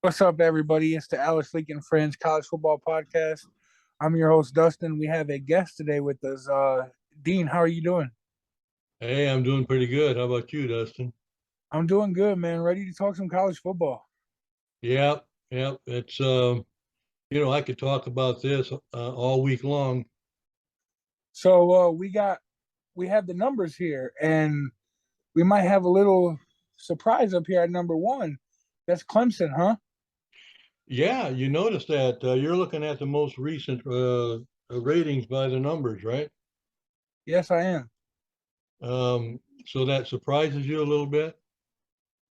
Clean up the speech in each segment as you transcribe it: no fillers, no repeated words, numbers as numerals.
What's up, everybody? It's the Alice Leak and Friends College Football Podcast. I'm your host, Dustin. We have a guest today with us. Dean, how are you doing? Hey, I'm doing pretty good. How about you, Dustin? I'm doing good, man. Ready to talk some college football. Yep, yep. I could talk about this all week long. So we have the numbers here, and we might have a little surprise up here at number one. That's Clemson, huh? Yeah, you noticed that you're looking at the most recent ratings by the numbers, right? Yes, I am. So that surprises you a little bit.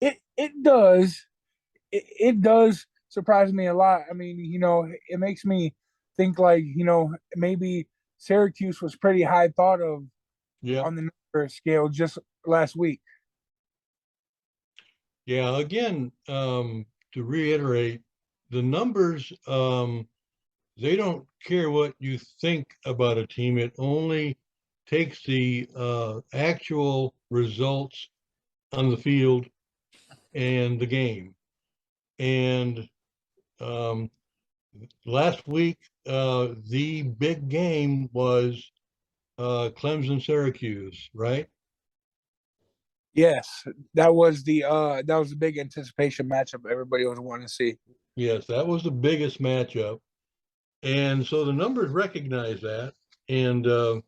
It does. It does surprise me a lot. I mean, it makes me think like, maybe Syracuse was pretty high thought of Yeah, on the number scale just last week. yeah. Again, to reiterate, the numbers, they don't care what you think about a team. It only takes the actual results on the field and the game. And um, last week, the big game was Clemson Syracuse, right? Yes, that was the big anticipation matchup everybody was wanting to see. Yes, that was the biggest matchup. And so the numbers recognize that. And, uh,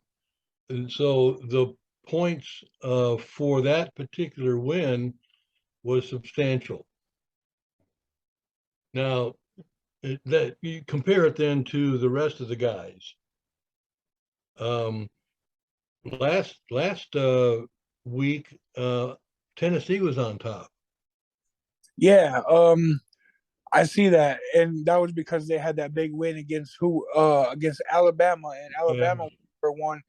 and so the points for that particular win was substantial. Now, that you compare it then to the rest of the guys. Um, last week, Tennessee was on top. Yeah, I see that, and that was because they had that big win against who against Alabama, and Yeah, Alabama were won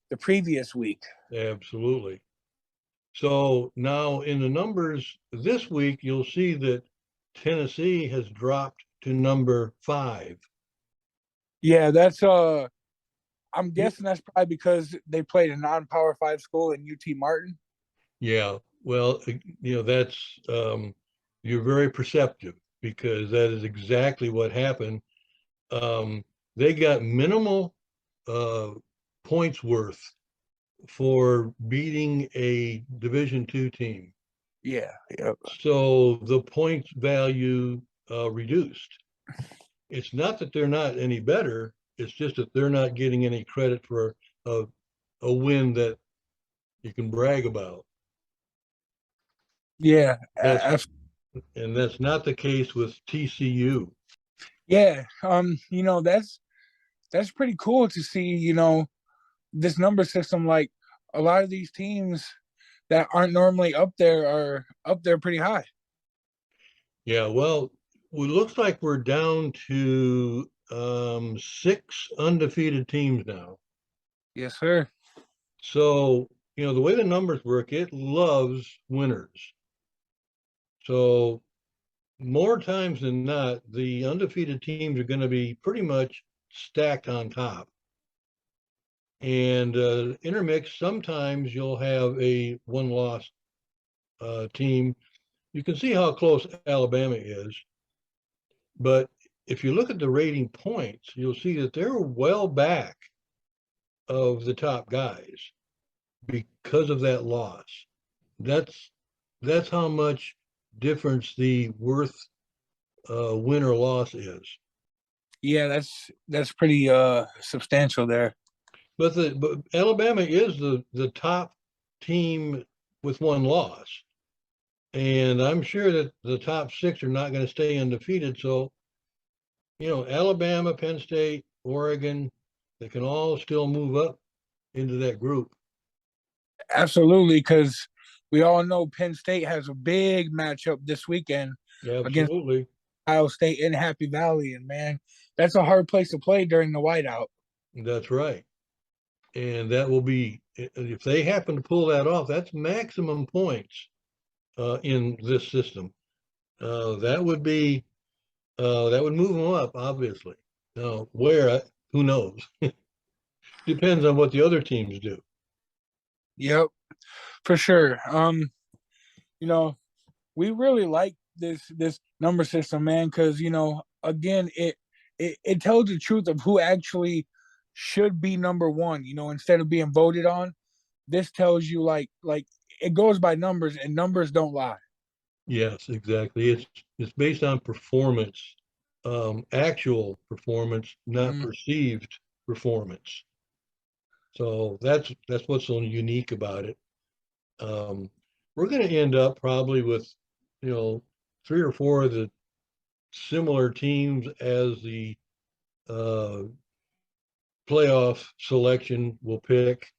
the previous week. absolutely. So now in the numbers this week, you'll see that Tennessee has dropped to number 5. Yeah, I'm guessing that's probably because they played a non-power five school in UT Martin. Yeah, well, that's you're very perceptive because that is exactly what happened. Um, they got minimal uh, points worth for beating a Division II team. Yeah, yeah, So the points value reduced. It's not that they're not any better. It's just that they're not getting any credit for a, a win that you can brag about. yeah, That's and that's not the case with TCU. yeah. That's pretty cool to see. This number system. Like a lot of these teams that aren't normally up there are up there pretty high. Yeah, well, it looks like we're down to 6 undefeated teams now. Yes, sir. So, the way the numbers work, it loves winners. So more times than not, the undefeated teams are going to be pretty much stacked on top. And intermix, sometimes you'll have a one-loss team. You can see how close Alabama is, but if you look at the rating points, you'll see that they're well back of the top guys because of that loss. That's that's how much difference the worth win or loss is. Yeah, that's pretty substantial there. But Alabama is the top team with one loss, and I'm sure that the top 6 are not going to stay undefeated. So Alabama, Penn State, Oregon, they can all still move up into that group. Absolutely, because we all know Penn State has a big matchup this weekend against Absolutely, Ohio State in Happy Valley, and man, that's a hard place to play during the whiteout. that's right. And that will be if they happen to pull that off, that's maximum points in this system. That would be that would move them up, obviously. Now, where, who knows? Depends on what the other teams do. Yep, for sure. You know, we really like this number system, man, because again, it tells the truth of who actually should be number one. Instead of being voted on, this tells you like it goes by numbers, and numbers don't lie. Yes, exactly. It's based on performance, actual performance, not Mm. perceived performance. So that's what's so unique about it. Um, we're going to end up probably with, you know, three or four of the similar teams as the uh, playoff selection will pick.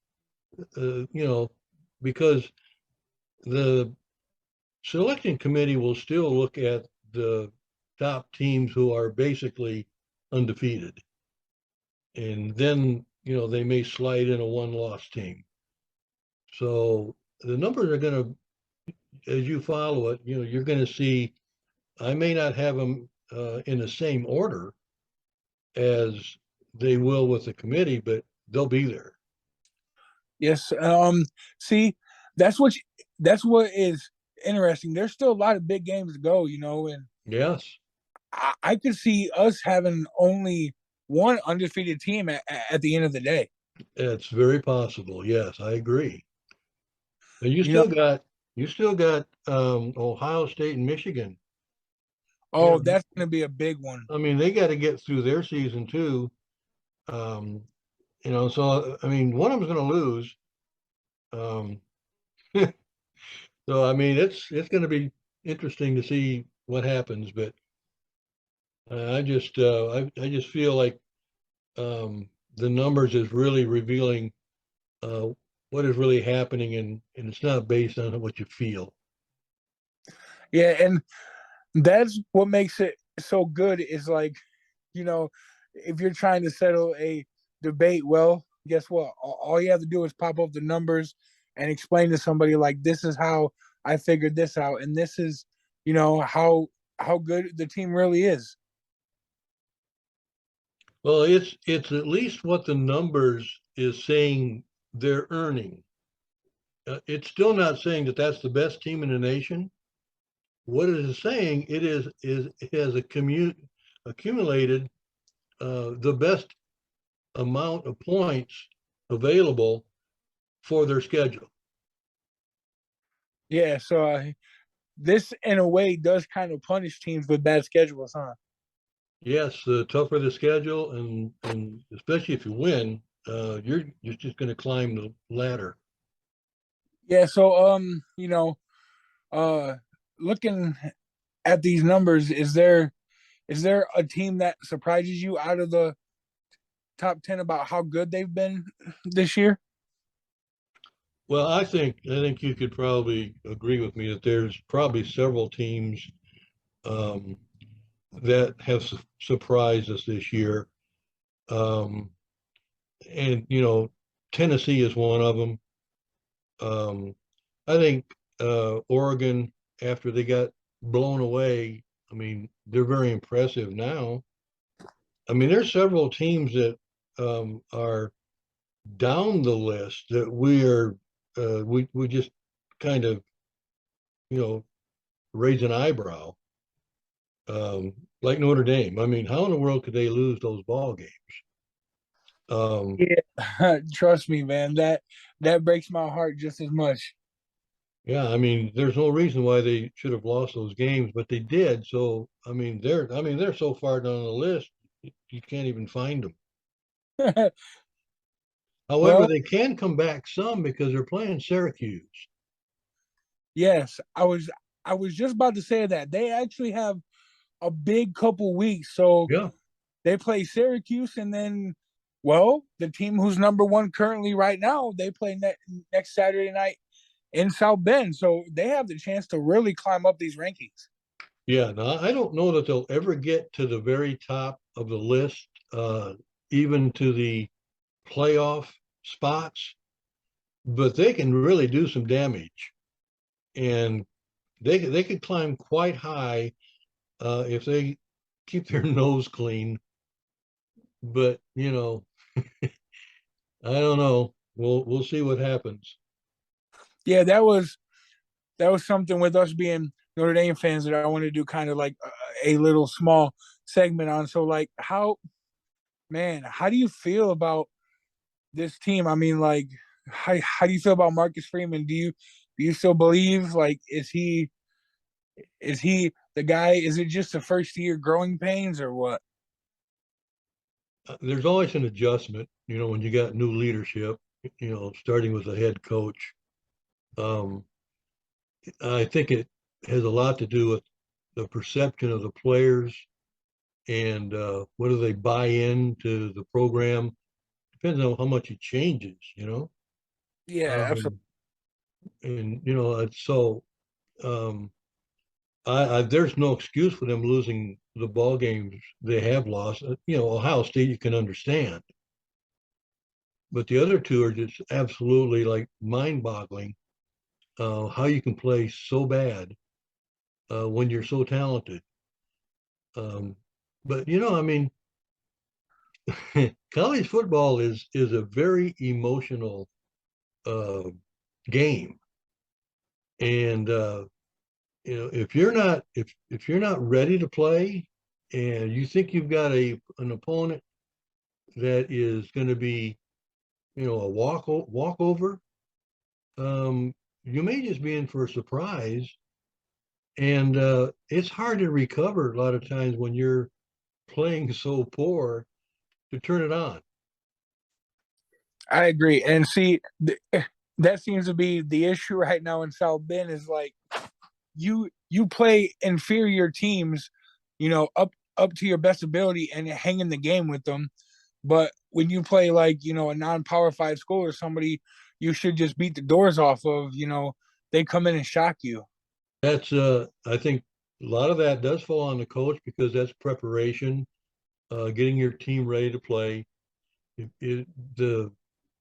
You know, because the selection committee will still look at the top teams who are basically undefeated. And then, they may slide in a one-loss team. So the numbers are going to, as you follow it, you're going to see, I may not have them in the same order as they will with the committee, but they'll be there. Yes. See, that's what that's what is interesting. There's still a lot of big games to go, and Yes, I could see us having only one undefeated team at the end of the day. it's very possible. Yes, I agree. And You know, you still got Ohio State and Michigan. You oh, know, that's going to be a big one. I mean, they got to get through their season too. Um, so I mean, one of them's going to lose. Um, so I mean, it's going to be interesting to see what happens. But I just feel like the numbers is really revealing uh, what is really happening, and it's not based on what you feel. Yeah, and that's what makes it so good is like, you know, if you're trying to settle a debate, well, guess what? All you have to do is pop up the numbers and explain to somebody like this is how I figured this out, and this is, how good the team really is. Well, it's at least what the numbers is saying they're earning. It's still not saying that that's the best team in the nation. What it is saying is it has accumulated the best amount of points available for their schedule. Yeah, so this in a way does kind of punish teams with bad schedules, huh? Yes, the tougher the schedule, and especially if you win, you're just going to climb the ladder. Yeah, so uh looking at these numbers, is there a team that surprises you out of the top 10 about how good they've been this year? Well, I think you could probably agree with me that there's probably several teams um, that have surprised us this year. Um, and Tennessee is one of them. Um, I think Oregon, after they got blown away, I mean, they're very impressive now. I mean, there's several teams that are down the list that we just kind of you know raise an eyebrow, um, like Notre Dame. I mean, how in the world could they lose those ball games? Um, Yeah, trust me, man. That breaks my heart just as much. yeah, I mean, there's no reason why they should have lost those games, but they did. So, I mean, they're so far down the list, you can't even find them. However, Well, they can come back some because they're playing Syracuse. yes, I was just about to say that they actually have a big couple weeks. So Yeah, they play Syracuse, and then, well, the team who's number one currently right now, they play next Saturday night in South Bend. So they have the chance to really climb up these rankings. yeah. Now, I don't know that they'll ever get to the very top of the list, even to the playoff spots, but they can really do some damage, and they could climb quite high if they keep their nose clean. But I don't know. We'll see what happens. Yeah, that was something with us being Notre Dame fans that I want to do kind of like a little small segment on. So like how man, how do you feel about this team? I mean, like how do you feel about Marcus Freeman? Do you still believe like is he the guy? Is it just the first year growing pains or what? There's always an adjustment, when you got new leadership, starting with the head coach. Um, I think it has a lot to do with the perception of the players and whether they buy into the program. Depends on how much it changes. Yeah, absolutely. Um, and so um, I there's no excuse for them losing the ball games they have lost. Ohio State you can understand, but the other two are just absolutely like mind-boggling. How you can play so bad when you're so talented. Um, but I mean, college football is a very emotional uh, game, and if you're not ready to play, and you think you've got an opponent that is going to be a walkover, you may just be in for a surprise, and it's hard to recover a lot of times when you're playing so poor to turn it on. I agree. And see, that seems to be the issue right now in South Bend is like you play inferior teams, up to your best ability and hang in the game with them. But when you play like, a non-power five school or somebody you should just beat the doors off of, they come in and shock you. That's I think a lot of that does fall on the coach because that's preparation, getting your team ready to play. It, it, the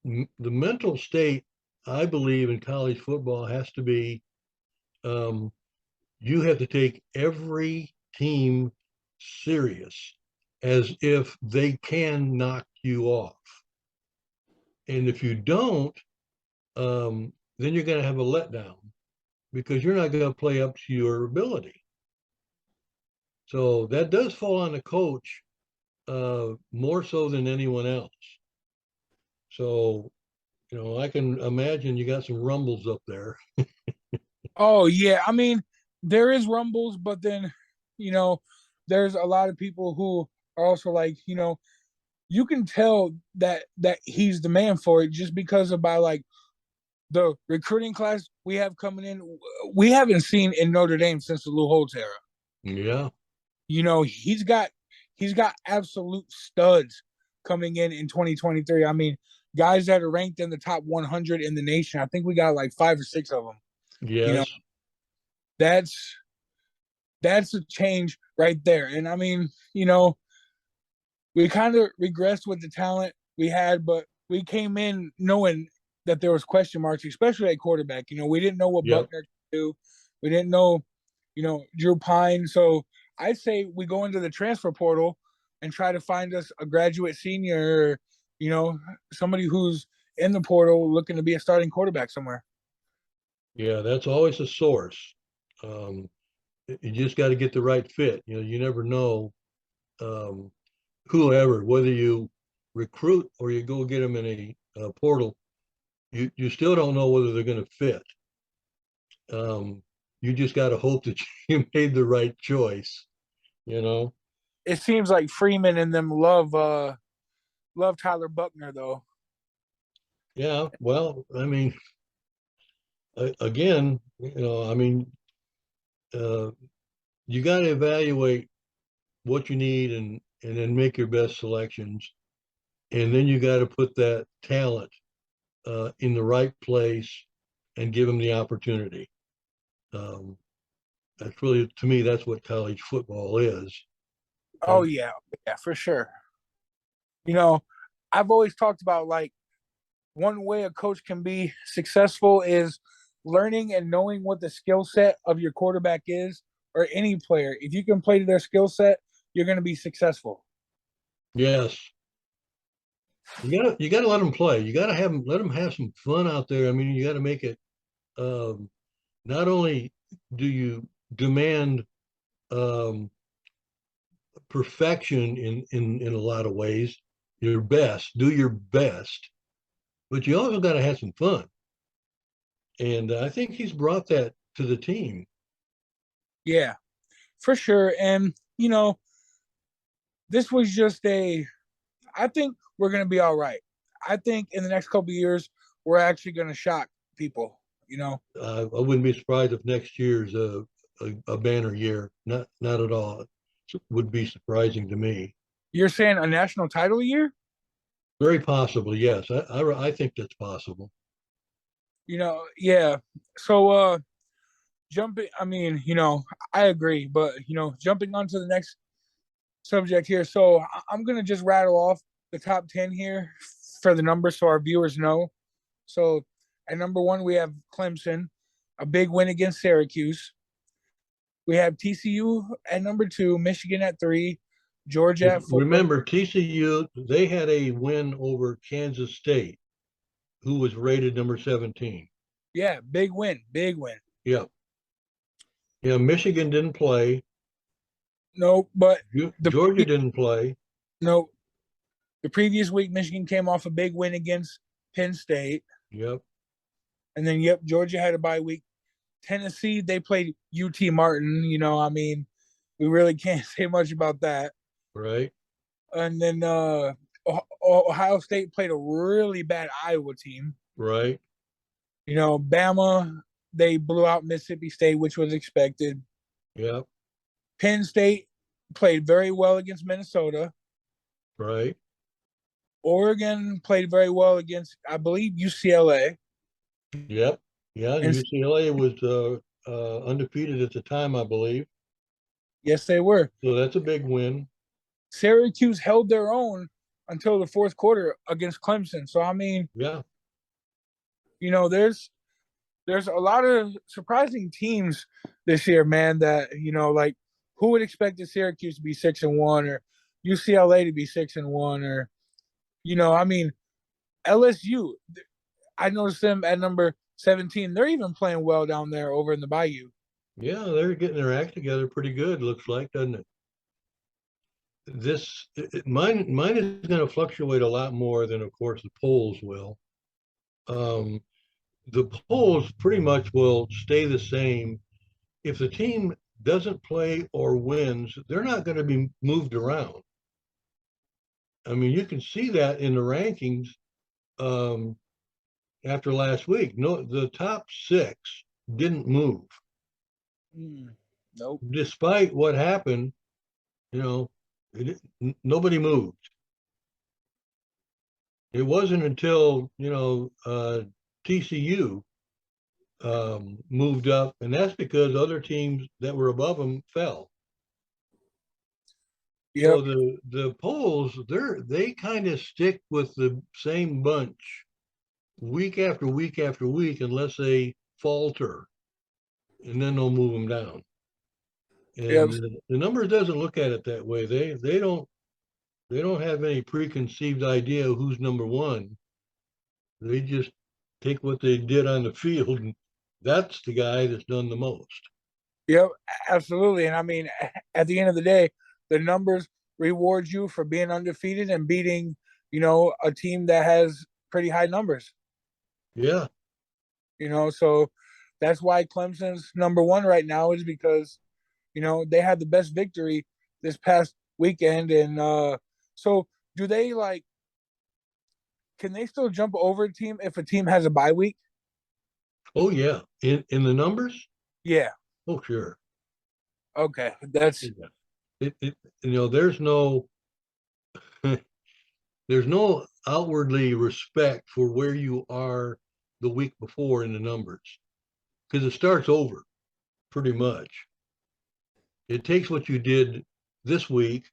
the mental state, I believe, in college football has to be um, you have to take every team serious as if they can knock you off. And if you don't, then you're going to have a letdown because you're not going to play up to your ability. So that does fall on the coach more so than anyone else. So, I can imagine you got some rumbles up there. Oh yeah, I mean there is rumbles, but then you know there's a lot of people who are also like you can tell that he's the man for it just because of by like the recruiting class we have coming in. We haven't seen in Notre Dame since the Lou Holtz era. Yeah. He's got absolute studs coming in 2023. I mean, guys that are ranked in the top 100 in the nation. I think we got like 5 or 6 of them. You know, Yes. that's that's a change right there. And I mean, we kind of regressed with the talent we had, but we came in knowing that there was question marks, especially at quarterback. We didn't know what Yep. Buckner could do. We didn't know, Drew Pine. So I say we go into the transfer portal and try to find us a graduate senior, or, somebody who's in the portal looking to be a starting quarterback somewhere. Yeah, that's always a source. Um, you just got to get the right fit. You never know um, whoever, whether you recruit or you go get them in a portal, you still don't know whether they're going to fit. You just got to hope that you made the right choice, you know? It seems like Freeman and them love Tyler Buckner though. Yeah, well, I mean, again, I mean, uh, you got to evaluate what you need and then make your best selections. And then you got to put that talent in the right place and give them the opportunity. Um, that's really, to me, that's what college football is. Oh And yeah, yeah, for sure. You know, I've always talked about like one way a coach can be successful is learning and knowing what the skill set of your quarterback is or any player. If you can play to their skill set, you're going to be successful. yes, you gotta let them play. You gotta let them have some fun out there. I mean, you got to make it. Um, Not only do you demand um, perfection in a lot of ways. Your best, do your best, but you also got to have some fun. And I think he's brought that to the team. Yeah, for sure. And this was just a. I think we're gonna be all right. I think in the next couple of years we're actually gonna shock people. You know, I wouldn't be surprised if next year's a banner year. Not at all. It would be surprising to me. you're saying a national title year. Very possibly, yes. I think that's possible. Yeah. So jumping. I mean, I agree, but jumping onto the next subject here. So I'm gonna just rattle off the top 10 here for the numbers so our viewers know. So at number one we have Clemson, a big win against Syracuse. We have TCU at number two, Michigan at three, Georgia at four. Remember, TCU, they had a win over Kansas State, who was rated number 17. Yeah, big win, big win. Yeah. Yeah, Michigan didn't play. No, but the Georgia didn't play. no, the previous week Michigan came off a big win against Penn State, Yep. and then Georgia had a bye week. Tennessee, they played UT Martin. I mean, we really can't say much about that. Right. And then Ohio State played a really bad Iowa team. Right. Bama, they blew out Mississippi State, which was expected. Yep. Penn State played very well against Minnesota. Right. Oregon played very well against, I believe, UCLA. Yep. Yeah. And And UCLA was undefeated at the time, I believe. yes, they were. So that's a big win. Syracuse held their own until the fourth quarter against Clemson. So I mean, Yeah. there's a lot of surprising teams this year, man. That like who would expect the Syracuse to be 6-1 or UCLA to be 6-1 or I mean LSU. I noticed them at number 17. They're even playing well down there over in the Bayou. Yeah. They're getting their act together pretty good, looks like, doesn't it? Mine is going to fluctuate a lot more than, of course, the polls will. Um, the polls pretty much will stay the same. If the team doesn't play or wins, they're not going to be moved around. I mean, you can see that in the rankings um, after last week. No, the top six didn't move, Nope. despite what happened. You know, nobody moved. It wasn't until TCU moved up, and that's because other teams that were above them fell. So Yep. the polls, they kind of stick with the same bunch week after week after week, unless they falter, and then they'll move them down. Yep. And the numbers doesn't look at it that way. They don't have any preconceived idea who's number one. They just take what they did on the field, and that's the guy that's done the most. Yep. Absolutely. And I mean, at the end of the day, the numbers reward you for being undefeated and beating, a team that has pretty high numbers. Yeah, So that's why Clemson's number one right now is because, they had the best victory this past weekend. And so do they like can they still jump over a team if a team has a bye week? oh yeah, in the numbers. Yeah. Oh sure. Okay. That's Yeah. It there's no outwardly respect for where you are the week before in the numbers, because it starts over pretty much. It takes what you did this week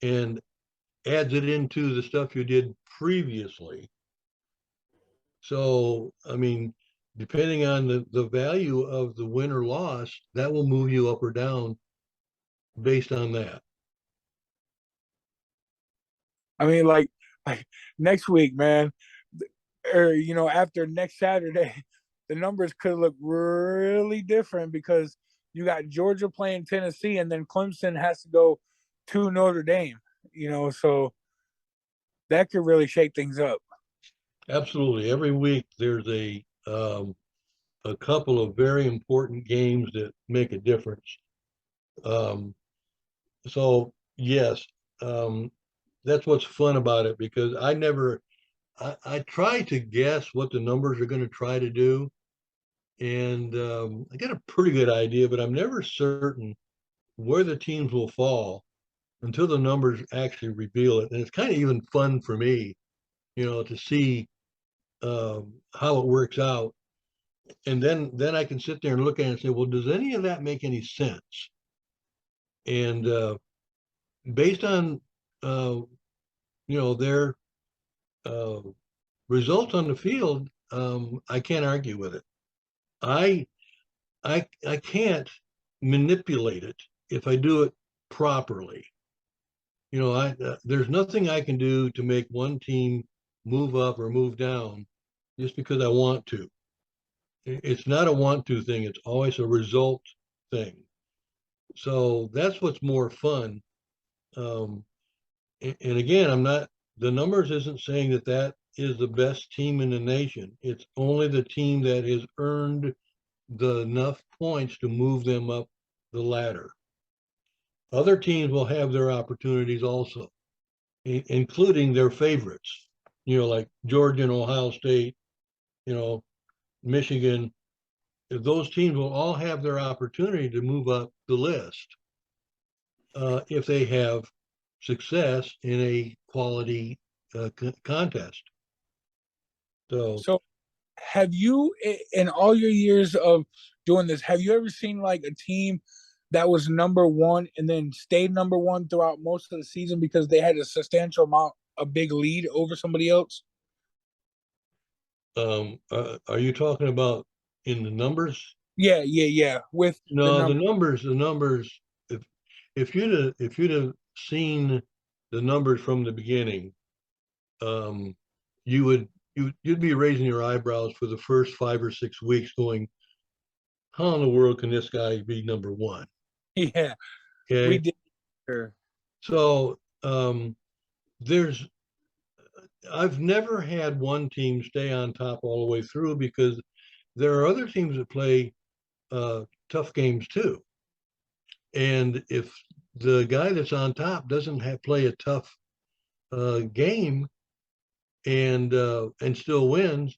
and adds it into the stuff you did previously. So, I mean, depending on the value of the win or loss, that will move you up or down based on that. I mean like next week, man, or after next Saturday, the numbers could look really different because you got Georgia playing Tennessee, and then Clemson has to go to Notre Dame. So that could really shake things up. Absolutely. Every week there's a couple of very important games that make a difference. Um, so yes, um, that's what's fun about it because I try to guess what the numbers are going to try to do, and I get a pretty good idea, but I'm never certain where the teams will fall until the numbers actually reveal it. And it's kind of even fun for me, to see how it works out. And then I can sit there and look at it and say, well, does any of that make any sense? And based on uh, their uh, results on the field, I can't argue with it. I I can't manipulate it if I do it properly. There's nothing I can do to make one team move up or move down just because I want to. It's not a want to thing. It's always a result thing. So that's what's more fun. Um, and again, the numbers isn't saying that that is the best team in the nation. It's only the team that has earned enough points to move them up the ladder. Other teams will have their opportunities also, including their favorites, like Georgia and Ohio State, you know, Michigan. Those teams will all have their opportunity to move up the list if they have success in a quality contest. So, So, have you, in all your years of doing this, have you ever seen like a team that was number one and then stayed number one throughout most of the season because they had a substantial amount, a big lead over somebody else? are you talking about in the numbers? Yeah, yeah, yeah. With the No, number, the numbers. If you'd have seen the numbers from the beginning, um, you would you'd be raising your eyebrows for the first 5 or 6 weeks, going, "How in the world can this guy be number one?" yeah, we Okay, did. Sure. so there's I've never had one team stay on top all the way through because there are other teams that play tough games too. And if the guy that's on top doesn't play a tough game and still wins,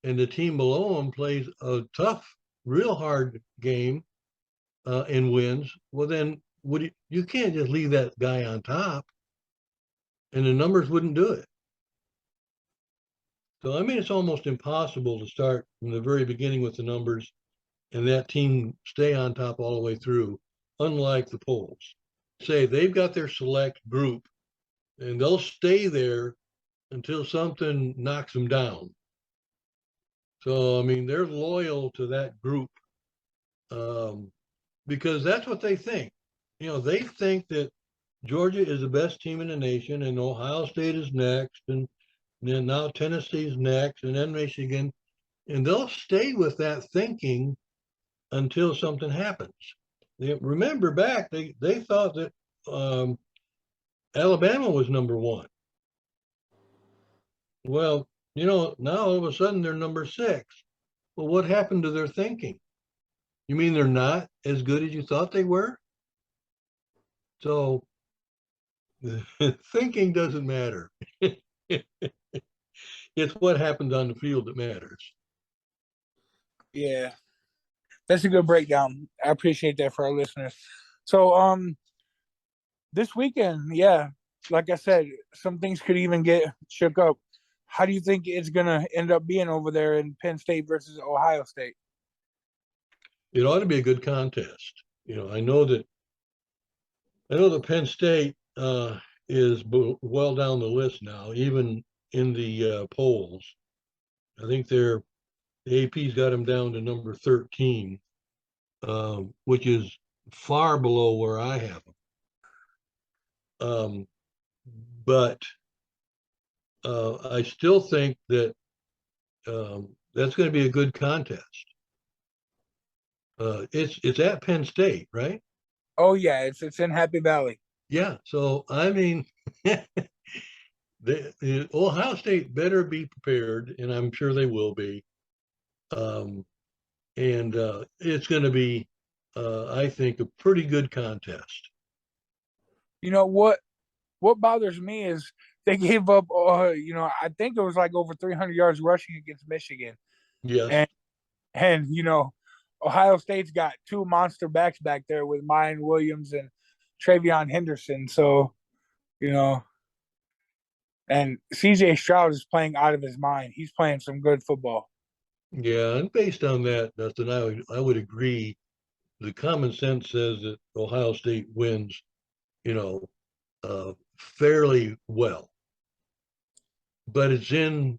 and the team below him plays a tough, real hard game and wins, well then you can't just leave that guy on top, and the numbers wouldn't do it. So I mean, it's almost impossible to start from the very beginning with the numbers and that team stay on top all the way through, unlike the polls. Say they've got their select group and they'll stay there until something knocks them down. So, I mean, they're loyal to that group um, because that's what they think. They think that Georgia is the best team in the nation, and Ohio State is next, and then now Tennessee's next, and then Michigan, and they'll stay with that thinking until something happens. Remember back, they thought that um, Alabama was number one. Well, now all of a sudden they're number six. Well, what happened to their thinking? You mean they're not as good as you thought they were? So thinking doesn't matter. It's what happens on the field that matters. Yeah, that's a good breakdown. I appreciate that for our listeners. So, this weekend, yeah, like I said, some things could even get shook up. How do you think it's gonna end up being over there in Penn State versus Ohio State? It ought to be a good contest. I know that Penn State is well down the list now, even in the polls. I think the AP's got them down to number 13, which is far below where I have them. But I still think that that's going to be a good contest. It's at Penn State, right? Oh yeah, it's in Happy Valley. Yeah. So I mean, Ohio State better be prepared, and I'm sure they will be. Um, and it's going to be, I think, a pretty good contest. You know what bothers me is they gave up I think it was like over 300 yards rushing against Michigan. Yes. And Ohio State's got two monster backs back there with Mayan Williams and Travion Henderson. So, you know, and CJ Stroud is playing out of his mind. He's playing some good football. Yeah, and based on that, Dustin, I would agree. The common sense says that Ohio State wins, you know, fairly well, but it's in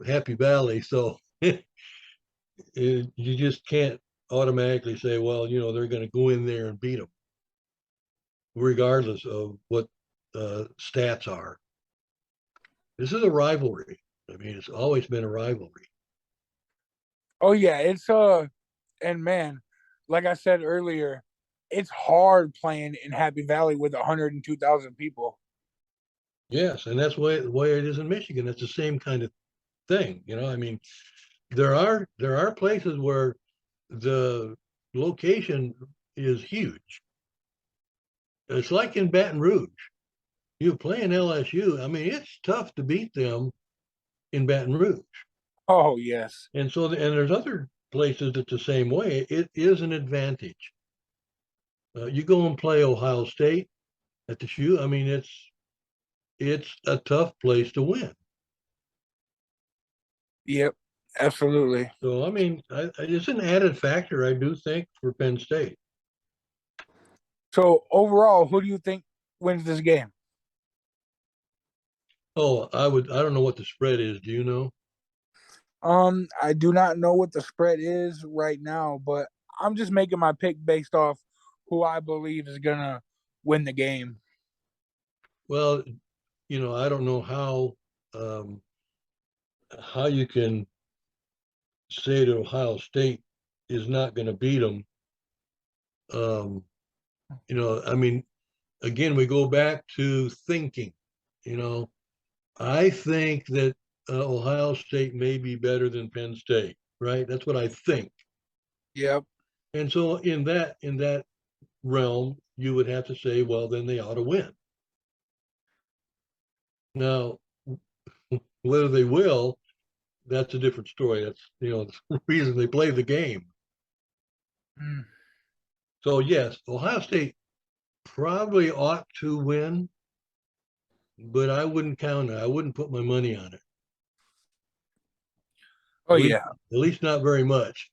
Happy Valley, so you just can't automatically say, well, they're going to go in there and beat them, regardless of what stats are. This is a rivalry. I mean, it's always been a rivalry. Oh yeah, it's and man, like I said earlier, it's hard playing in Happy Valley with 102,000 people. Yes, and that's the way it is in Michigan. It's the same kind of thing. I mean, there are places where the location is huge. It's like in Baton Rouge. You play in LSU. I mean, it's tough to beat them in Baton Rouge. Oh yes. And so, and there's other places that's the same way. It is an advantage. You go and play Ohio State at the shoe. I mean, it's a tough place to win. Yep. Absolutely. So, I mean, it's an added factor, I do think, for Penn State. So overall, who do you think wins this game? Oh, I don't know what the spread is. Do you know? I do not know what the spread is right now, but I'm just making my pick based off who I believe is gonna win the game. Well, I don't know how you can say that Ohio State is not going to beat them. Um, I mean, again, we go back to thinking. You know, I think that Ohio State may be better than Penn State, right? That's what I think. Yep. And so in that realm, you would have to say, well, then they ought to win. Now, whether they will, that's a different story. That's the reason they play the game. Mm. So yes, Ohio State probably ought to win, but I wouldn't count it. I wouldn't put my money on it. Oh At least, yeah, at least not very much.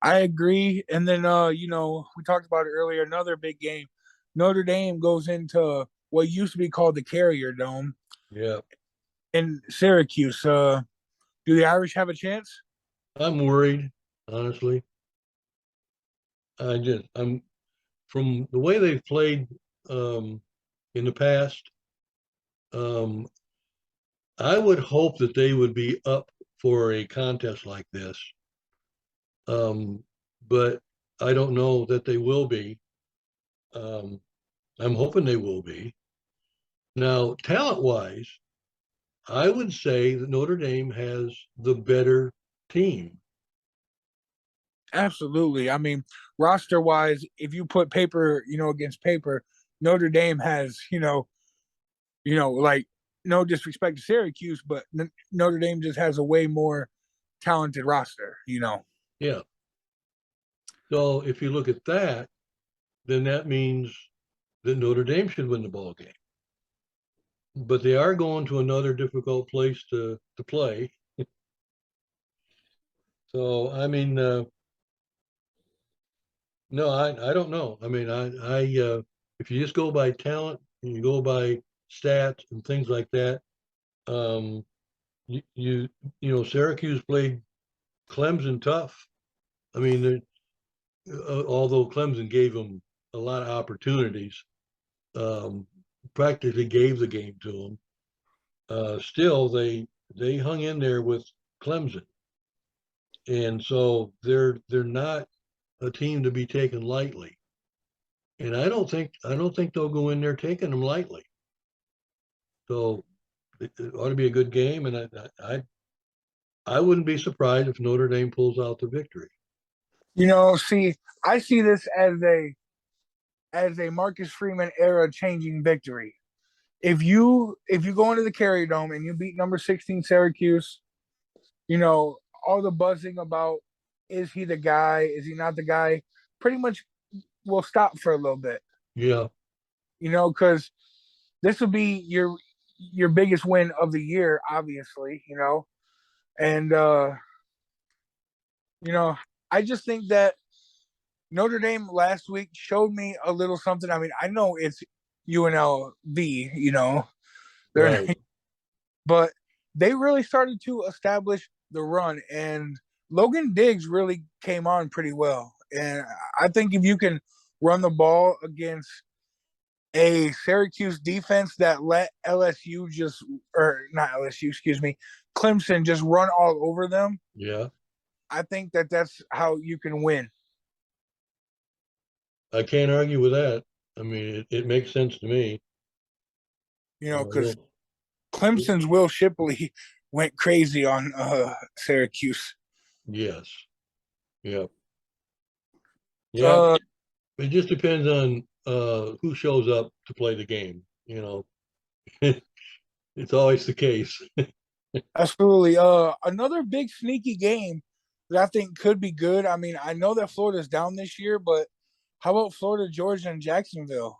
I agree. And then we talked about it earlier. Another big game. Notre Dame goes into what used to be called the Carrier Dome Yeah, in Syracuse. Do the Irish have a chance? I'm worried, honestly. I'm from the way they've played um, in the past. Um, I would hope that they would be up for a contest like this, um, but I don't know that they will be. Um, I'm hoping they will be. Now, talent-wise, I would say that Notre Dame has the better team. Absolutely. I mean, roster wise, if you put paper, against paper, Notre Dame has, like no disrespect to Syracuse, but Notre Dame just has a way more talented roster. Yeah. So if you look at that, then that means that Notre Dame should win the ball game. But they are going to another difficult place to play. So I mean, no, I don't know. I mean, if you just go by talent and you go by stats and things like that, um, Syracuse played Clemson tough. I mean, although Clemson gave them a lot of opportunities, um, practically gave the game to them. Still, they hung in there with Clemson, and so they're not. a team to be taken lightly. And I don't think they'll go in there taking them lightly. So it ought to be a good game, and I wouldn't be surprised if Notre Dame pulls out the victory. See, I see this as a Marcus Freeman era changing victory. If you go into the Carrier Dome and you beat number 16 Syracuse, you know, all the buzzing about is he the guy, is he not the guy, pretty much will stop for a little bit. Yeah, Because this will be your biggest win of the year, obviously. And you know, I just think that Notre Dame last week showed me a little something. I mean, I know it's UNLV, they're right. but they really started to establish the run, and Logan Diggs really came on pretty well. And I think if you can run the ball against a Syracuse defense that let LSU just, or not LSU, excuse me, Clemson just run all over them, Yeah, I think that that's how you can win. I can't argue with that. I mean, it makes sense to me. Because Well, Clemson's Will Shipley went crazy on Syracuse. yes, yeah, yeah. Uh, It just depends on who shows up to play the game. It's always the case. Absolutely. Another big sneaky game that I think could be good. I mean, I know that Florida's down this year, but how about Florida, Georgia, and Jacksonville?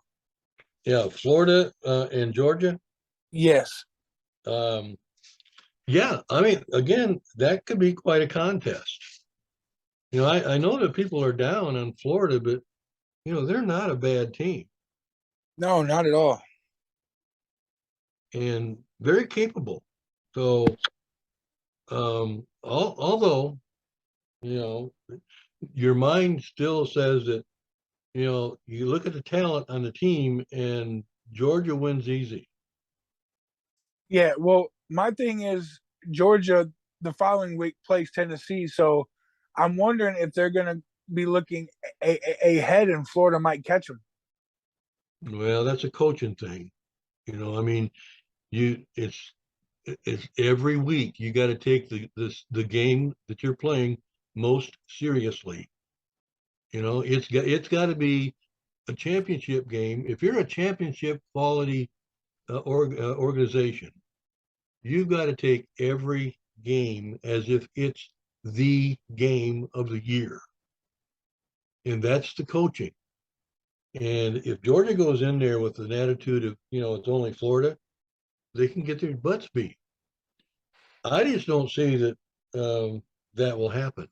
Yeah, Florida and Georgia. Yes. Um, yeah, I mean, again, that could be quite a contest. I know that people are down on Florida, but they're not a bad team No, not at all. and very capable. So, although you know, your mind still says that you look at the talent on the team, and Georgia wins easy. Yeah. Well, my thing is Georgia the following week plays Tennessee, so I'm wondering if they're going to be looking ahead, and Florida might catch them. Well, that's a coaching thing. I mean, you it's every week you got to take the game that you're playing most seriously. It's got to be a championship game. If you're a championship quality organization, you've got to take every game as if it's the game of the year, and that's the coaching. And if Georgia goes in there with an attitude of it's only Florida, they can get their butts beat. I just don't see that that will happen.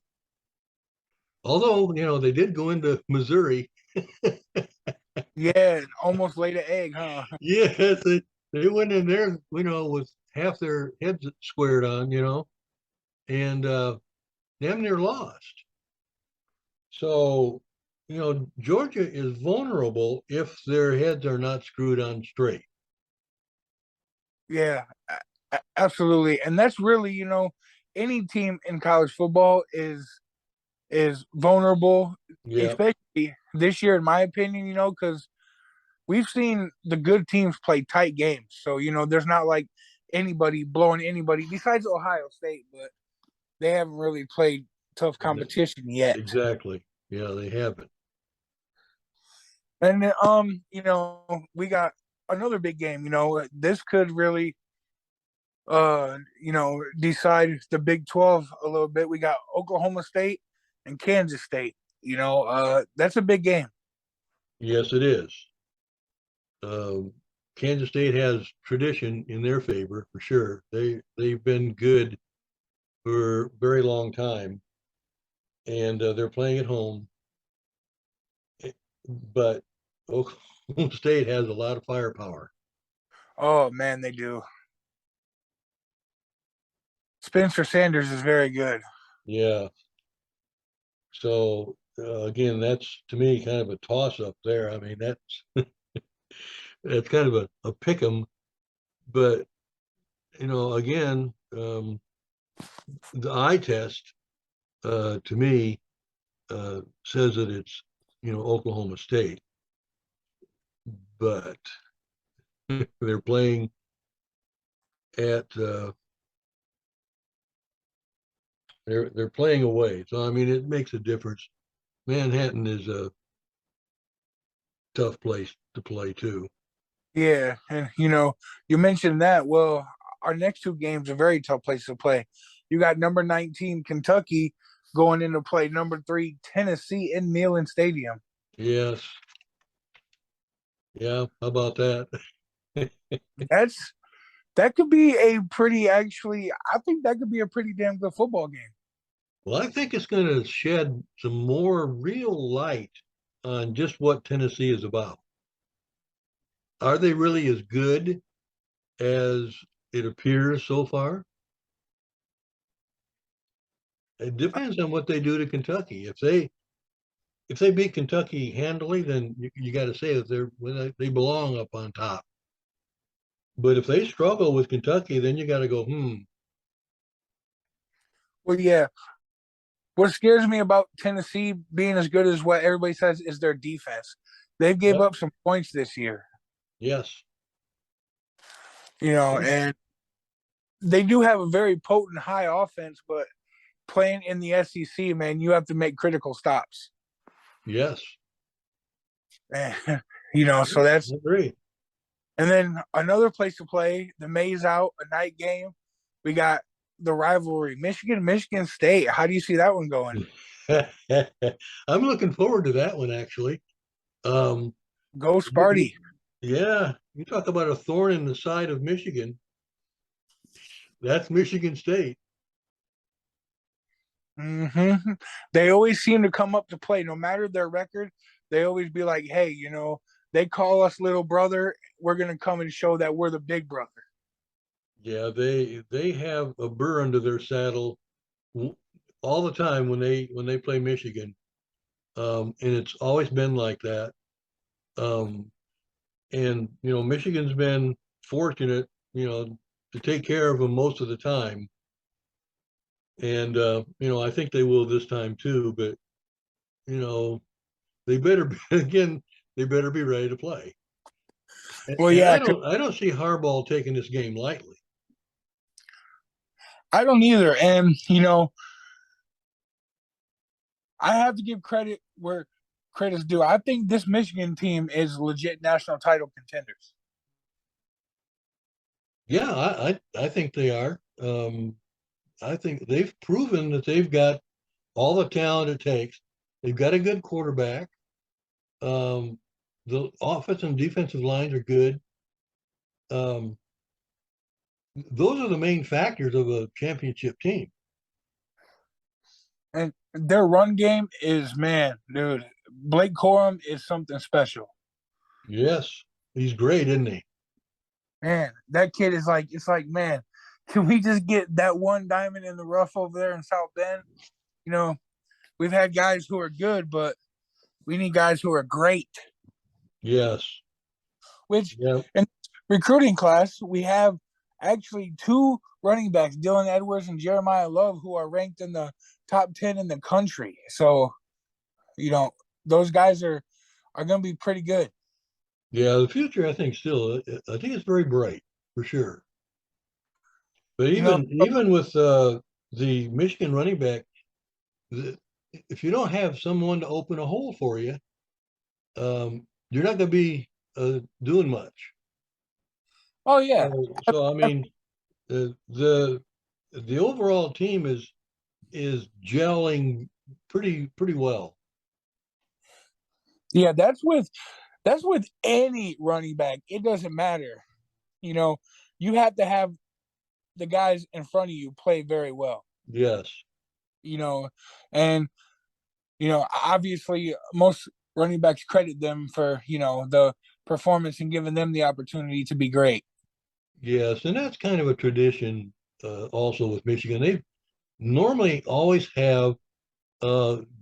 Although, they did go into Missouri. Yeah, almost laid an egg, huh? Yes, they went in there, with half their heads squared on, and damn near lost. So, Georgia is vulnerable if their heads are not screwed on straight. Yeah, absolutely. And that's really, any team in college football is vulnerable, Yeah, especially this year, in my opinion. Because we've seen the good teams play tight games. So there's not like anybody blowing anybody besides Ohio State, but they haven't really played tough competition yet. exactly. Yeah, they haven't. And then, we got another big game. This could really decide the Big 12 a little bit. We got Oklahoma State and Kansas State. That's a big game. Yes, it is. Um, Kansas State has tradition in their favor for sure. They've been good for a very long time, and they're playing at home. But Oklahoma State has a lot of firepower. Oh man, they do. Spencer Sanders is very good. Yeah. So again, that's to me kind of a toss up there. I mean, that's kind of a pick 'em, but again, the eye test to me says that it's Oklahoma State, but they're playing at they're playing away. So I mean, it makes a difference. Manhattan is a tough place to play too. Yeah, and you mentioned that. Well, our next two games are very tough places to play. You got number 19 Kentucky going in to play number 3 Tennessee in Neyland Stadium. Yes. Yeah. How about that? That's that could be a pretty actually. I think that could be a pretty damn good football game. Well, I think it's going to shed some more real light on just what Tennessee is about. Are they really as good as it appears so far? It depends on what they do to Kentucky. If they beat Kentucky handily, then you got to say that they belong up on top. But if they struggle with Kentucky, then you got to go, Well, yeah. What scares me about Tennessee being as good as what everybody says is their defense. They've gave yep, up some points this year, yes, and they do have a very potent high offense, but playing in the SEC, man, you have to make critical stops. yes, And, I so that's agree. and then another place to play, the Maze out, a night game. We got the rivalry, Michigan State. How do you see that one going? I'm looking forward to that one actually. Um, Go Sparty. yeah, you talk about a thorn in the side of Michigan. That's Michigan State. Mm-hmm. They always seem to come up to play, no matter their record. They always be like, "Hey, they call us little brother. We're gonna come and show that we're the big brother." Yeah, they have a burr under their saddle all the time when they play Michigan, and it's always been like that. Um, and Michigan's been fortunate, to take care of them most of the time, and I think they will this time too. But you know, they better be, again, they better be ready to play. Well, And yeah, I don't see Harbaugh taking this game lightly. I don't either. And I have to give credit where credit's due. I think this Michigan team is legit national title contenders. Yeah, I think they are. I think they've proven that they've got all the talent it takes. They've got a good quarterback. Um, the offense and defensive lines are good. Um, those are the main factors of a championship team. And their run game is, man, dude, Blake Corum is something special. Yes, he's great, isn't he? Man, that kid is like, it's like, man, can we just get that one diamond in the rough over there in South Bend? You know, we've had guys who are good, but we need guys who are great. Yes. Which Yeah. in recruiting class, we have actually two running backs, Dylan Edwards and Jeremiah Love, who are ranked in the top 10 in the country. So, you know, those guys are going to be pretty good. Yeah. The future, I think, still, I think it's very bright for sure. But You know, even with the Michigan running back, the, if you don't have someone to open a hole for you, you're not going to be doing much. oh yeah, So I mean, the overall team is gelling pretty well. yeah, that's with any running back. It doesn't matter. You know, you have to have the guys in front of you play very well. Yes, You know, and obviously most running backs credit them for the performance and giving them the opportunity to be great. yes, and that's kind of a tradition also with Michigan. They normally always have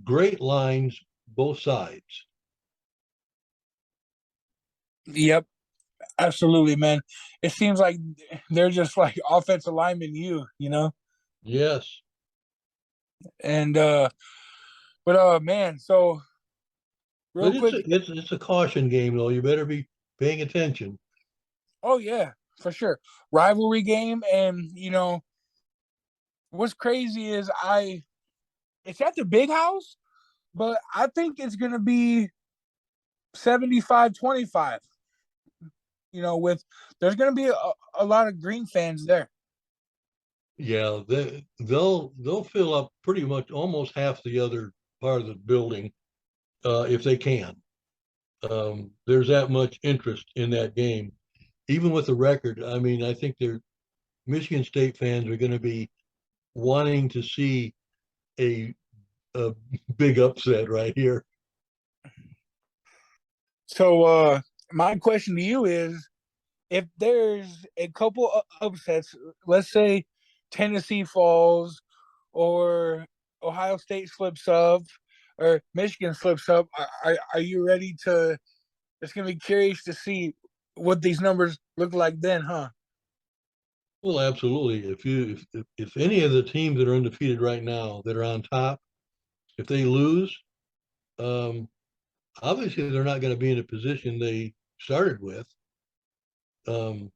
great lines both sides. Yep, absolutely, man. It seems like they're just like offensive linemen, and But man, so real But it's quick, a caution game though. You better be paying attention. oh yeah, for sure. Rivalry game, and what's crazy is it's at the big house, but I think it's gonna be 75-25. With there's gonna be a lot of green fans there. Yeah, they'll fill up pretty much almost half the other part of the building if they can. There's that much interest in that game, even with the record. I mean, I think they're Michigan State fans are going to be wanting to see a, a big upset right here. So my question to you is if there's a couple of upsets, let's say Tennessee falls or Ohio State slips up or Michigan slips up, are you ready to? It's gonna be curious to see what these numbers look like then, huh? Well, absolutely. If any of the teams that are undefeated right now that are on top, if they lose, um, obviously they're not going to be in a position they started with. Um,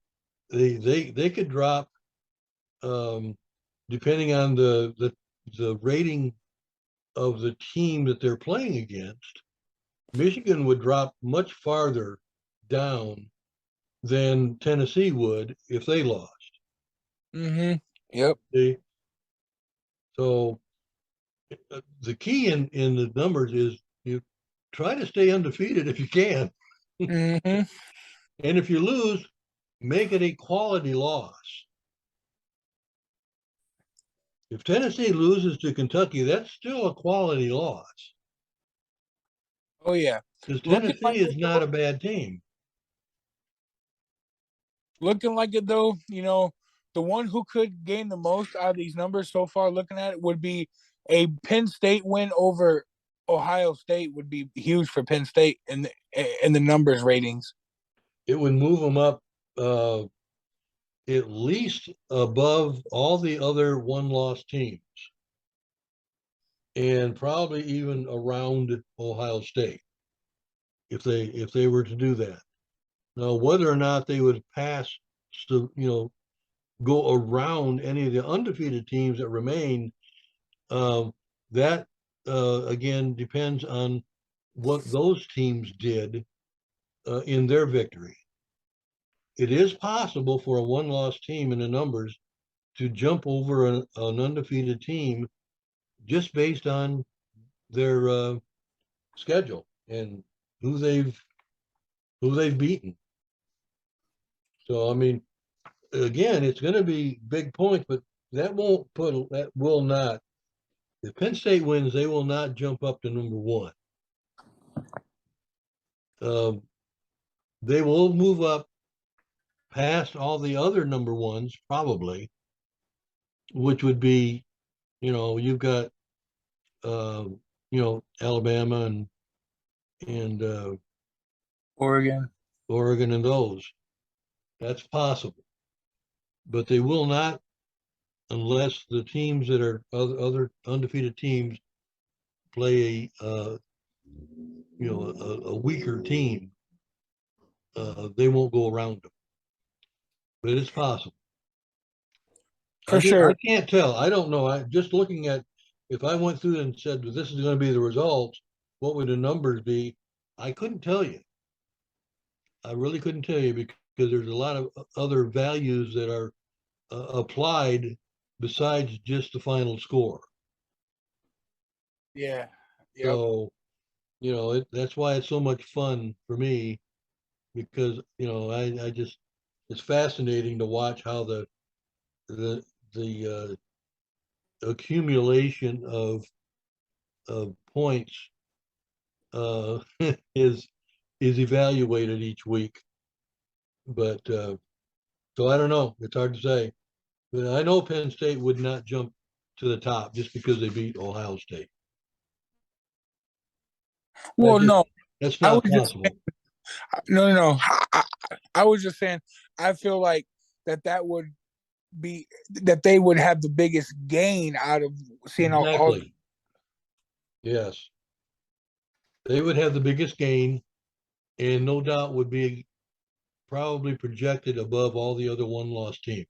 they could drop um, depending on the rating of the team that they're playing against. Michigan would drop much farther down than Tennessee would if they lost. Mm-hmm. Yep. See? So the key in the numbers is you try to stay undefeated if you can, Mm-hmm. and if you lose, make it a quality loss. If Tennessee loses to Kentucky, that's still a quality loss Oh yeah. because Looking Tennessee like is it not though. a bad team. Looking like it though. The one who could gain the most out of these numbers so far, looking at it, would be a Penn State win over Ohio State. Would be huge for Penn State in the numbers ratings. It would move them up uh, at least above all the other one-loss teams, and probably even around Ohio State if they were to do that. Now, whether or not they would pass, so go around any of the undefeated teams that remain, um, that again depends on what those teams did in their victory. It is possible for a one-loss team in the numbers to jump over an undefeated team just based on their schedule and who they've who they've beaten. So I mean, again, it's going to be big points, but that will not. If Penn State wins, they will not jump up to number one. Um, they will move up past all the other number ones, probably, which would be, you've got, uh, Alabama and Oregon. Oregon and those. That's possible, but they will not unless the teams that are other undefeated teams play a weaker team. They won't go around them, but it's possible. For I sure. can't tell. I don't know. I just looking at if I went through and said this is going to be the results, what would the numbers be? I couldn't tell you. I really couldn't tell you because there's a lot of other values that are applied besides just the final score. Yeah. Yep. So, that's why it's so much fun for me because, I just, it's fascinating to watch how the, the accumulation of points uh, is, is evaluated each week. But, so I don't know. It's hard to say. But I know Penn State would not jump to the top just because they beat Ohio State. That Well, just no, that's I was not just possible. no, no, no. I was just saying. I feel like that would be that they would have the biggest gain out of seeing all. Exactly. Yes, they would have the biggest gain, and no doubt would be probably projected above all the other one-loss teams.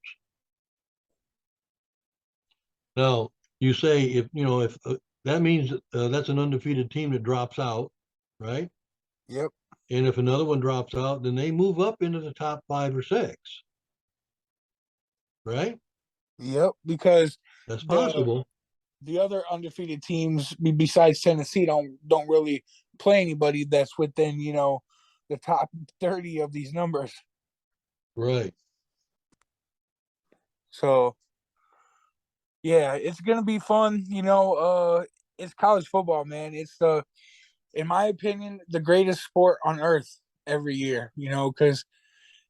Now, you say if if that means that's an undefeated team that drops out, right? Yep. And if another one drops out, then they move up into the top 5 or 6, right? Yep. Because That's the possible. the other undefeated teams besides Tennessee don't really play anybody that's within, the top 30 of these numbers. Right. So yeah, it's gonna be fun. It's college football, man. It's in my opinion, the greatest sport on earth every year, because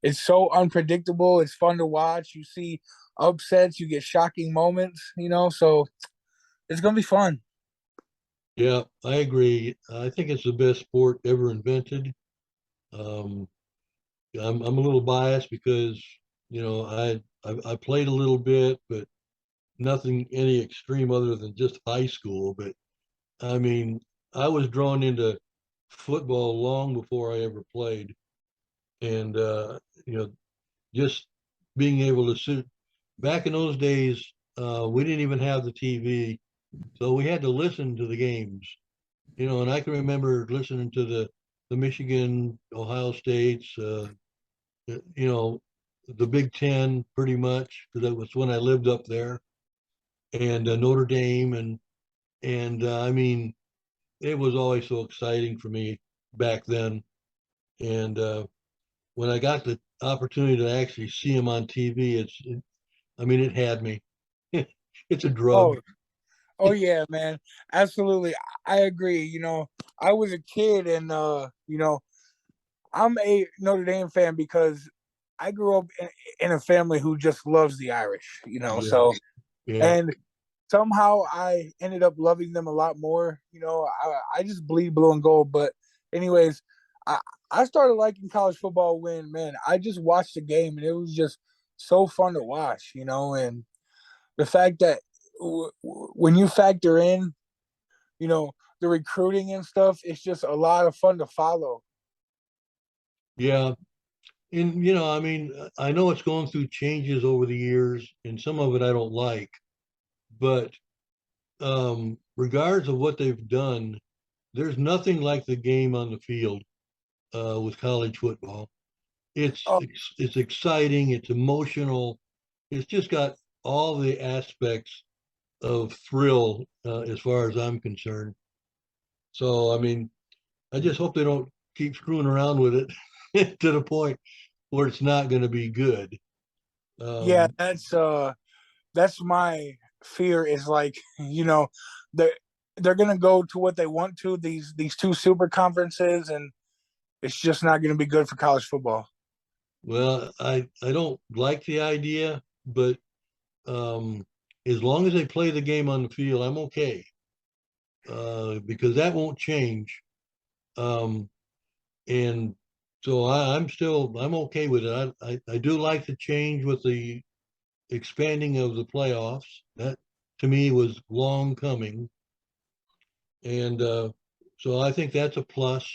it's so unpredictable. It's fun to watch. You see upsets, you get shocking moments, so it's gonna be fun. Yeah, I agree. I think it's the best sport ever invented. Um, I'm a little biased because I played a little bit, but nothing any extreme other than just high school. But I mean, I was drawn into football long before I ever played, and you know, just being able to sit back in those days, we didn't even have the TV, so we had to listen to the games. And I can remember listening to the Michigan, Ohio States, you know, the Big Ten pretty much because that was when I lived up there, and Notre Dame, and I mean, it was always so exciting for me back then. And when I got the opportunity to actually see him on TV, I mean, it had me. It's a drug. Oh, oh yeah, man. Absolutely. I agree. I was a kid and I'm a Notre Dame fan because I grew up in a family who just loves the Irish, Yeah, so yeah, and somehow I ended up loving them a lot more. I just bleed blue and gold. But anyways, I I started liking college football when, man, I just watched the game and it was just so fun to watch. And the fact that when you factor in, the recruiting and stuff, it's just a lot of fun to follow. yeah. And I mean, I know it's going through changes over the years, and some of it I don't like, but regardless of what they've done, there's nothing like the game on the field with college football. Oh It's exciting, it's emotional, it's just got all the aspects of thrill as far as I'm concerned. So I mean, I just hope they don't keep screwing around with it to the point where it's not going to be good. yeah, Um, that's my fear. Is like they they're gonna go to what they want to, these two super conferences, and it's just not gonna be good for college football. well, I don't like the idea, but um, as long as they play the game on the field, I'm okay because that won't change. Um, and so I'm okay with it. I do like the change with the expanding of the playoffs. That to me was long coming, and so I think that's a plus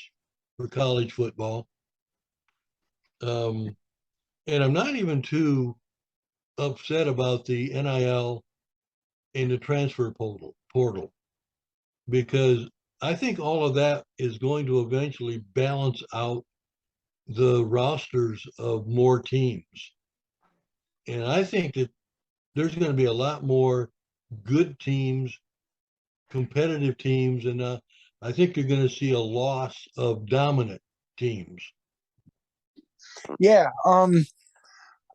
for college football. Um, and I'm not even too upset about the NIL and the transfer portal because I think all of that is going to eventually balance out the rosters of more teams. And I think that there's going to be a lot more good teams, competitive teams, and I think you're going to see a loss of dominant teams. Yeah,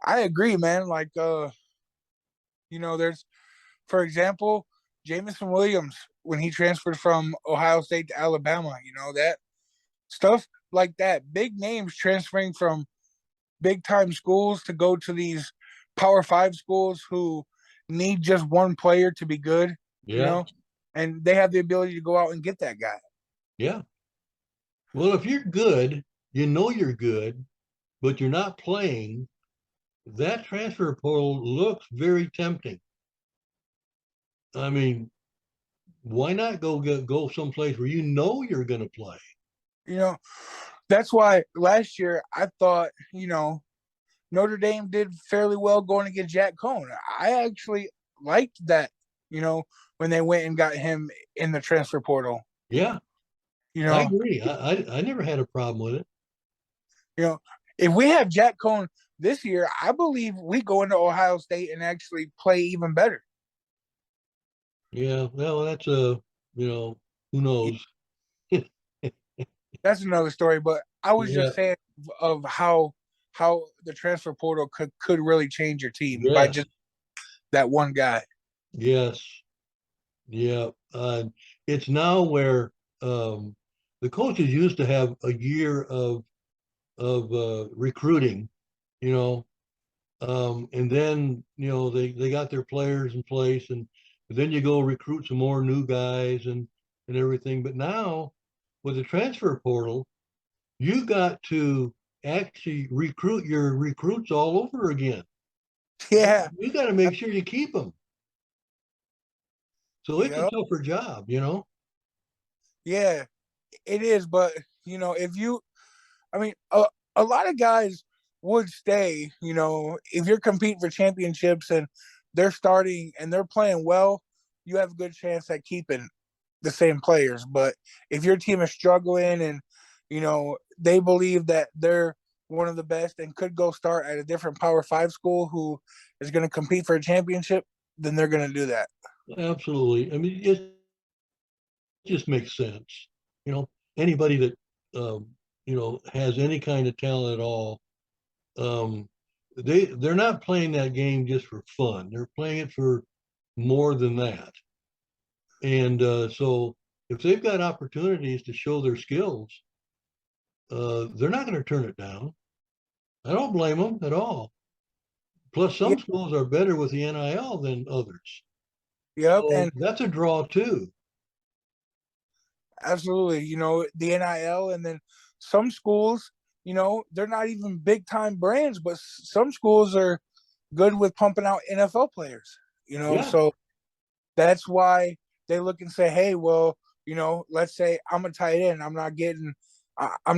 I agree, man. Like, there's, for example, Jamison Williams when he transferred from Ohio State to Alabama. That stuff like that, big names transferring from big time schools to go to these Power Five schools who need just one player to be good. You Yeah, know, and they have the ability to go out and get that guy. yeah. Well, if you're good, you know you're good, but you're not playing, that transfer portal looks very tempting. I mean, why not go someplace where you know you're going to play? You know, that's why last year I thought, Notre Dame did fairly well going to get Jack Cohn. I actually liked that, when they went and got him in the transfer portal. Yeah, You I know, agree. I never had a problem with it. you know, if we have Jack Cohn this year, I believe we go into Ohio State and actually play even better. Yeah, well, that's a, who knows? That's another story, but I was Yeah, just saying of how the transfer portal could really change your team by yes, just that one guy. yes, yeah. It's now where the coaches used to have a year of recruiting, you know, and then they got their players in place, and then you go recruit some more new guys and everything. But now with the transfer portal, you got to actually recruit your recruits all over again. Yeah, You got to make sure you keep them. So it's a yeah, tougher job, you know? yeah. It is, but if you, I mean, a lot of guys would stay. If you're competing for championships and they're starting and they're playing well, you have a good chance at keeping the same players. But if your team is struggling and they believe that they're one of the best and could go start at a different Power Five school who is going to compete for a championship, then they're going to do that. Absolutely. I mean, it just makes sense. You know, anybody that, has any kind of talent at all, um, they're not playing that game just for fun. They're playing it for more than that. And so if they've got opportunities to show their skills, they're not going to turn it down. I don't blame them at all. Plus, Yeah, some schools are better with the NIL than others. yep, So and that's a draw too. absolutely. The NIL, and then some schools, they're not even big time brands, but some schools are good with pumping out NFL players. Yeah, So that's why they look and say, hey, well, let's say I'm a tight end. I'm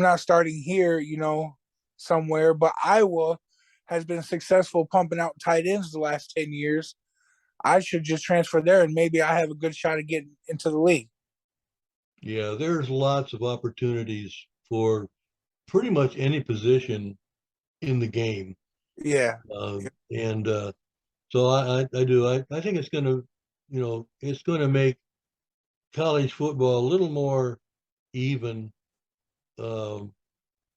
not starting here, somewhere, but Iowa has been successful pumping out tight ends the last 10 years. I should just transfer there and maybe I have a good shot at getting into the league. yeah, there's lots of opportunities for pretty much any position in the game. Yeah. And so I do. I think it's going to, it's going to make college football a little more even, um,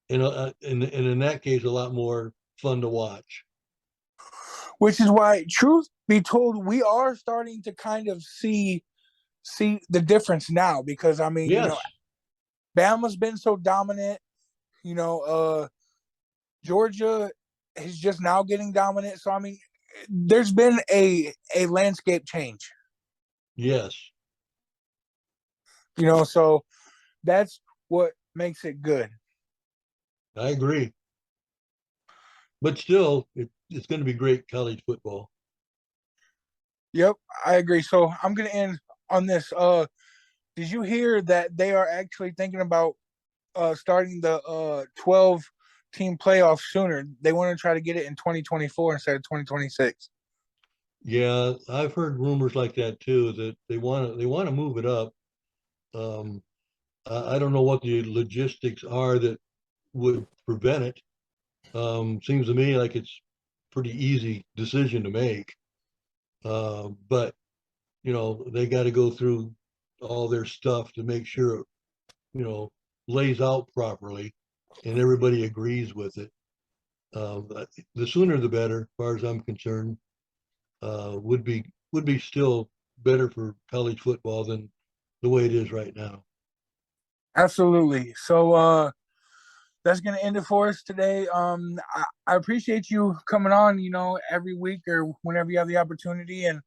and in that case, a lot more fun to watch. Which is why, truth be told, we are starting to kind of see the difference now because I mean, Yes, Bama's been so dominant. Georgia is just now getting dominant. So I mean, there's been a landscape change. yes, So that's what makes it good. I agree. But still, it's going to be great college football. Yep, I agree. So I'm gonna end on this. Did you hear that they are actually thinking about starting the 12 team playoff sooner? They want to try to get it in 2024 instead of 2026. Yeah, I've heard rumors like that too, that they want to move it up. Um, I don't know what the logistics are that would prevent it. Seems to me like it's pretty easy decision to make. But they got to go through all their stuff to make sure it, you know, lays out properly and everybody agrees with it. The sooner the better, as far as I'm concerned. Would be still better for college football than the way it is right now. Absolutely. So that's gonna end it for us today. I appreciate you coming on, every week or whenever you have the opportunity and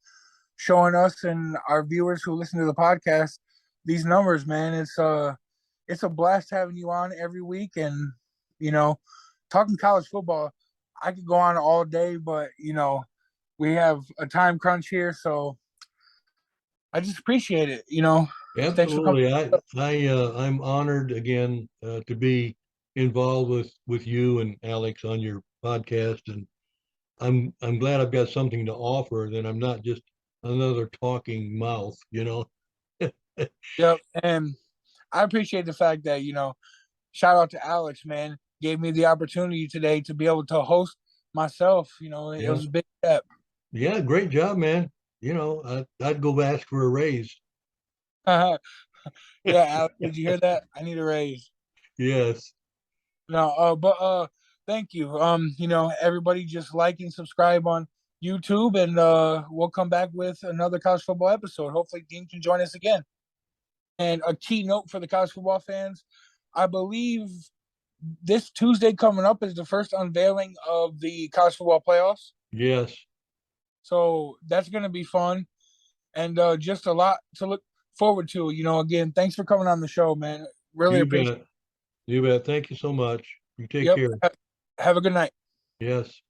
showing us and our viewers who listen to the podcast these numbers, man. It's a blast having you on every week and you know, talking college football. I could go on all day, but we have a time crunch here, so I just appreciate it. You know, thanks for coming. Absolutely. I'm honored again to be involved with you and Alex on your podcast, and I'm glad I've got something to offer. That I'm not just another talking mouth, you know. Yep, and I appreciate the fact that shout out to Alex, man, gave me the opportunity today to be able to host myself. It Yeah, was a big step. yeah, great job, man. I'd go ask for a raise. Yeah, Alex, did you hear that? I need a raise. Yes, No, but thank you. Everybody just like and subscribe on YouTube, and we'll come back with another college football episode. Hopefully, Dean can join us again. And a keynote for the college football fans, I believe this Tuesday coming up is the first unveiling of the college football playoffs. yes, So that's going to be fun and just a lot to look forward to. Again, thanks for coming on the show, man. Really you appreciate bet. You bet. Thank you so much. You it. take Yep. care. Have a good night. Yes.